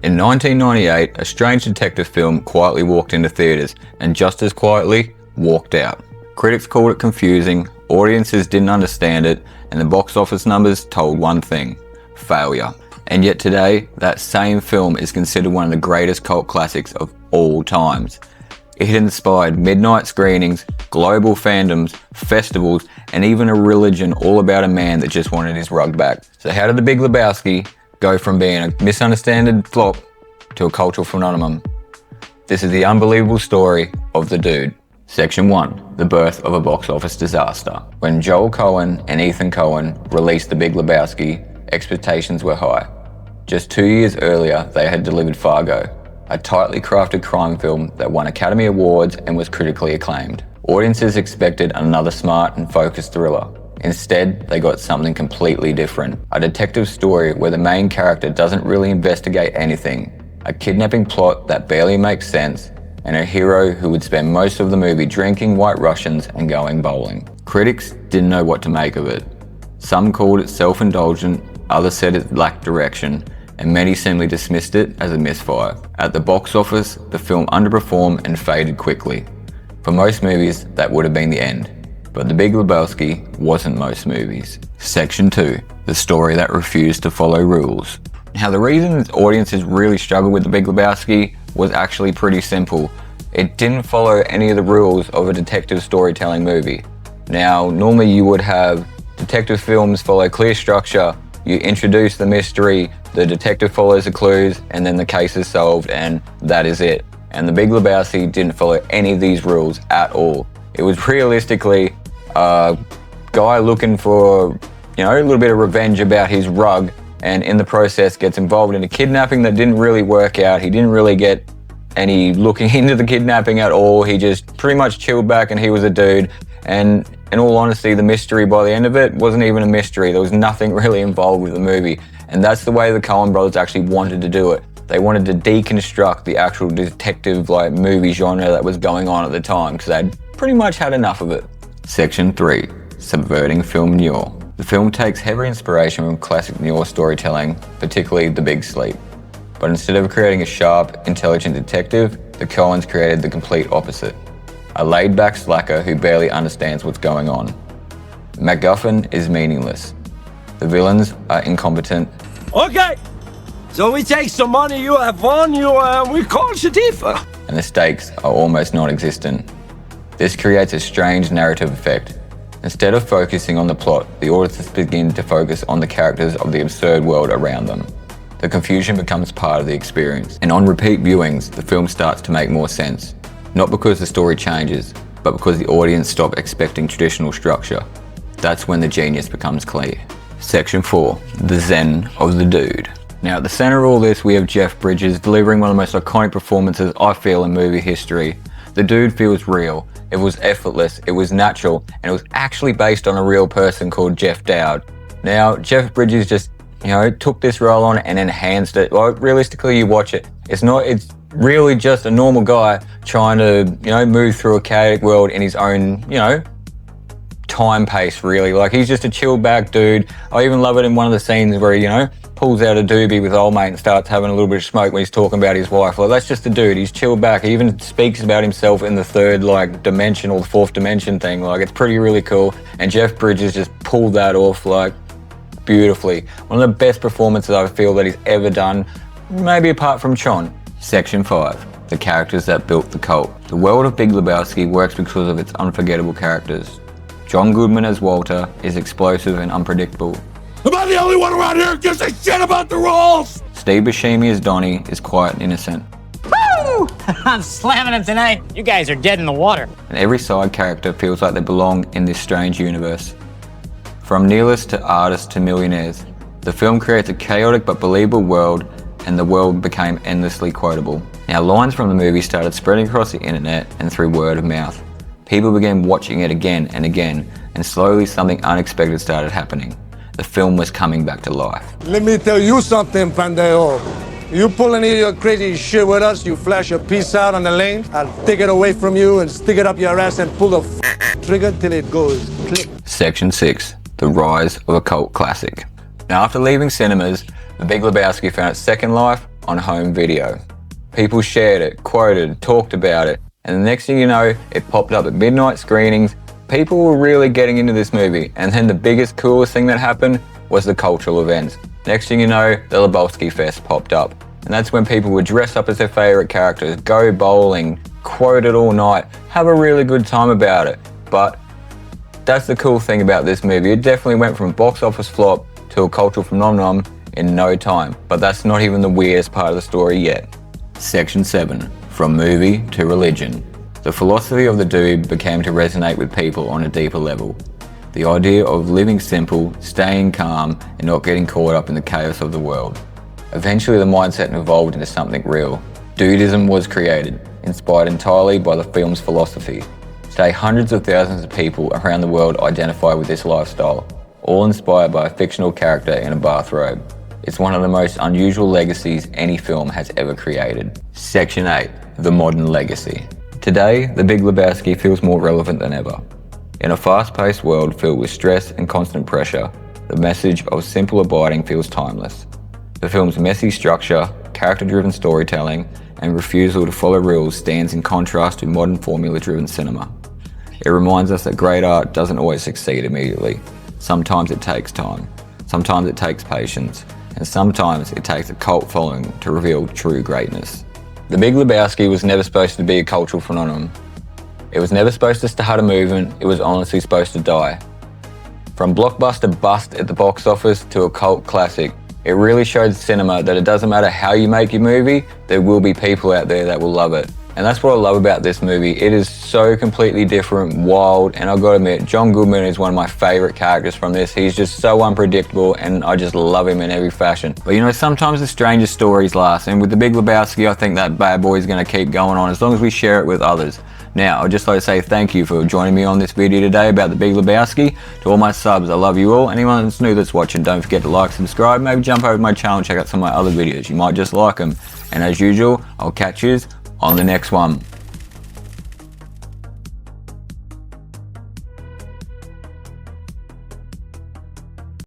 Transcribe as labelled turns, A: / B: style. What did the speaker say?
A: In 1998, a strange detective film quietly walked into theaters and just as quietly walked out. Critics called it confusing, audiences didn't understand it, and the box office numbers told one thing: failure. And yet today, that same film is considered one of the greatest cult classics of all times. It inspired midnight screenings, global fandoms, festivals, and even a religion all about a man that just wanted his rug back. So how did The Big Lebowski go from being a misunderstood flop to a cultural phenomenon? This is the unbelievable story of the dude. Section 1. The birth of a box office disaster. When Joel Coen and Ethan Coen released The Big Lebowski, expectations were high. Just 2 years earlier, they had delivered Fargo, a tightly crafted crime film that won Academy Awards and was critically acclaimed. Audiences expected another smart and focused thriller. Instead, they got something completely different. A detective story where the main character doesn't really investigate anything, a kidnapping plot that barely makes sense, and a hero who would spend most of the movie drinking White Russians and going bowling. Critics didn't know what to make of it. Some called it self-indulgent, others said it lacked direction, and many simply dismissed it as a misfire. At the box office, the film underperformed and faded quickly. For most movies, that would have been the end. But The Big Lebowski wasn't most movies. Section 2. The story that refused to follow rules. Now, the reason audiences really struggled with The Big Lebowski was actually pretty simple. It didn't follow any of the rules of a detective storytelling movie. Now, normally you would have detective films follow clear structure. You introduce the mystery, the detective follows the clues, and then the case is solved, and that is it. And The Big Lebowski didn't follow any of these rules at all. It was realistically a guy looking for, a little bit of revenge about his rug, and in the process gets involved in a kidnapping that didn't really work out. He didn't really get any looking into the kidnapping at all. He just pretty much chilled back and he was a dude. And in all honesty, the mystery by the end of it wasn't even a mystery. There was nothing really involved with the movie. And that's the way the Coen Brothers actually wanted to do it. They wanted to deconstruct the actual detective movie genre that was going on at the time, because they'd pretty much had enough of it. Section 3. Subverting film noir. The film takes heavy inspiration from classic noir storytelling, particularly The Big Sleep. But instead of creating a sharp, intelligent detective, the Coens created the complete opposite. A laid-back slacker who barely understands what's going on. MacGuffin is meaningless. The villains are incompetent.
B: Okay, so we take some money, you have fun, we call Shadifa.
A: And the stakes are almost non-existent. This creates a strange narrative effect. Instead of focusing on the plot, the audiences begin to focus on the characters of the absurd world around them. The confusion becomes part of the experience. And on repeat viewings, the film starts to make more sense. Not because the story changes, but because the audience stop expecting traditional structure. That's when the genius becomes clear. Section 4. The Zen of the Dude. Now, at the center of all this, we have Jeff Bridges delivering one of the most iconic performances I feel in movie history. The dude feels real. It was effortless, it was natural, and it was actually based on a real person called Jeff Dowd. Now, Jeff Bridges just, took this role on and enhanced it. Like, realistically, you watch it, it's really just a normal guy trying to, move through a chaotic world in his own, time pace, really. Like, he's just a chilled back dude. I even love it in one of the scenes where he, pulls out a doobie with old mate and starts having a little bit of smoke when he's talking about his wife. Like, that's just a dude. He's chilled back. He even speaks about himself in the third, dimension or the fourth dimension thing. Like, it's really cool. And Jeff Bridges just pulled that off, beautifully. One of the best performances I feel that he's ever done, maybe apart from Chon. Section 5. The characters that built the cult. The world of Big Lebowski works because of its unforgettable characters. John Goodman as Walter is explosive and unpredictable.
B: Am I the only one around here who gives a shit about the rules?
A: Steve Buscemi as Donnie is quiet and innocent.
C: Woo! I'm slamming him tonight. You guys are dead in the water.
A: And every side character feels like they belong in this strange universe. From nihilists to artists to millionaires, the film creates a chaotic but believable world, and the world became endlessly quotable. Now, lines from the movie started spreading across the internet and through word of mouth. People began watching it again and again, and slowly something unexpected started happening. The film was coming back to life.
D: Let me tell you something, pendejo. You pull any of your crazy shit with us, you flash a piece out on the lane, I'll take it away from you and stick it up your ass and pull the trigger till it goes click.
A: Section 6. The rise of a cult classic. Now, after leaving cinemas, The Big Lebowski found its second life on home video. People shared it, quoted, talked about it, and the next thing you know, it popped up at midnight screenings. People were really getting into this movie, and then the biggest, coolest thing that happened was the cultural events. Next thing you know, the Lebowski Fest popped up, and that's when people would dress up as their favorite characters, go bowling, quote it all night, have a really good time about it. But that's the cool thing about this movie. It definitely went from a box office flop to a cultural phenomenon in no time. But that's not even the weirdest part of the story yet. Section 7. From movie to religion. The philosophy of the dude began to resonate with people on a deeper level. The idea of living simple, staying calm, and not getting caught up in the chaos of the world. Eventually the mindset evolved into something real. Dudeism was created, inspired entirely by the film's philosophy. Today, hundreds of thousands of people around the world identify with this lifestyle, all inspired by a fictional character in a bathrobe. It's one of the most unusual legacies any film has ever created. Section 8. The modern legacy. Today, The Big Lebowski feels more relevant than ever. In a fast-paced world filled with stress and constant pressure, the message of simple abiding feels timeless. The film's messy structure, character-driven storytelling, and refusal to follow rules stands in contrast to modern formula-driven cinema. It reminds us that great art doesn't always succeed immediately. Sometimes it takes time, sometimes it takes patience, and sometimes it takes a cult following to reveal true greatness. The Big Lebowski was never supposed to be a cultural phenomenon. It was never supposed to start a movement, it was honestly supposed to die. From blockbuster bust at the box office to a cult classic, it really showed cinema that it doesn't matter how you make your movie, there will be people out there that will love it. And that's what I love about this movie. It is so completely different, wild, and I've got to admit, John Goodman is one of my favorite characters from this. He's just so unpredictable, and I just love him in every fashion. But you know, sometimes the strangest stories last, and with The Big Lebowski, I think that bad boy is going to keep going on as long as we share it with others. Now, I'd just like to say thank you for joining me on this video today about The Big Lebowski. To all my subs, I love you all. Anyone that's new that's watching, don't forget to like, subscribe, maybe jump over to my channel and check out some of my other videos. You might just like them. And as usual, I'll catch you on the next one.